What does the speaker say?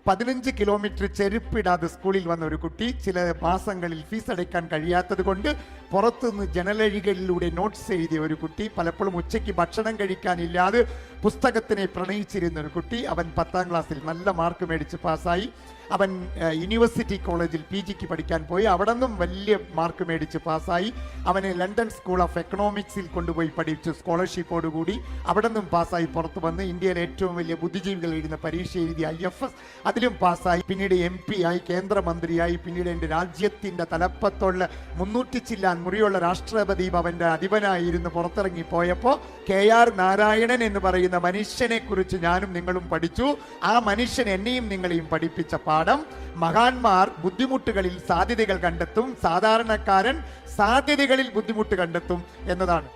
15 kilometre ചെരുപ്പിടാതെ സ്കൂളിൽ വന്ന ഒരു കുട്ടി ചില മാസങ്ങളിൽ ഫീസ് അടയ്ക്കാൻ കഴിയാത്തത് കൊണ്ട് പുറത്തുനിന്ന് ജനലഴികളിലൂടെ നോട്ട്സ് എഴുതിയ ഒരു കുട്ടി, പലപ്പോഴും ഉച്ചയ്ക്ക് ഭക്ഷണം കഴിക്കാനില്ലാതെ പുസ്തകത്തിനെ പ്രണയിച്ചിരുന്ന ഒരു കുട്ടി. അവൻ 10ാം ക്ലാസ്സിൽ നല്ല മാർക്ക് മേടിച്ച് പാസ്സായി. അവൻ യൂണിവേഴ്സിറ്റി കോളേജിൽ PGക്ക് പഠിക്കാൻ പോയി. അവിടെ നിന്നും വലിയ മാർക്ക് മേടിച്ച് പാസ്സായി. അവനെ ലണ്ടൻ സ്കൂൾ ഓഫ് എക്കണോമിക്സിൽ കൊണ്ടുപോയി പഠിച്ചു സ്കോളർഷിപ്പോടുകൂടി. അവിടെ നിന്നും പാസ്സായി പുറത്തു വന്ന് ഇന്ത്യയിലെ ഏറ്റവും വലിയ ബുദ്ധിജീവികൾ എഴുതുന്ന പരീക്ഷ എഴുതി IFS, അതിലും പാസ്സായി. പിന്നീട് MP ആയി, കേന്ദ്രമന്ത്രിയായി. പിന്നീട് എൻ്റെ രാജ്യത്തിൻ്റെ തലപ്പത്തുള്ള 300 ചില്ലാൻ മുറിയുള്ള രാഷ്ട്രപതി ഭവന്റെ അധിപനായിരുന്നു പുറത്തിറങ്ങി പോയപ്പോൾ KR നാരായണൻ എന്ന് പറയുന്ന മനുഷ്യനെ കുറിച്ച് ഞാനും നിങ്ങളും പഠിച്ചു. ആ മനുഷ്യൻ എന്നെയും നിങ്ങളെയും പഠിപ്പിച്ച പാഠം, മഹാന്മാർ ബുദ്ധിമുട്ടുകളിൽ സാധ്യതകൾ കണ്ടെത്തും, സാധാരണക്കാരൻ സാധ്യതകളിൽ ബുദ്ധിമുട്ട് കണ്ടെത്തും എന്നതാണ്.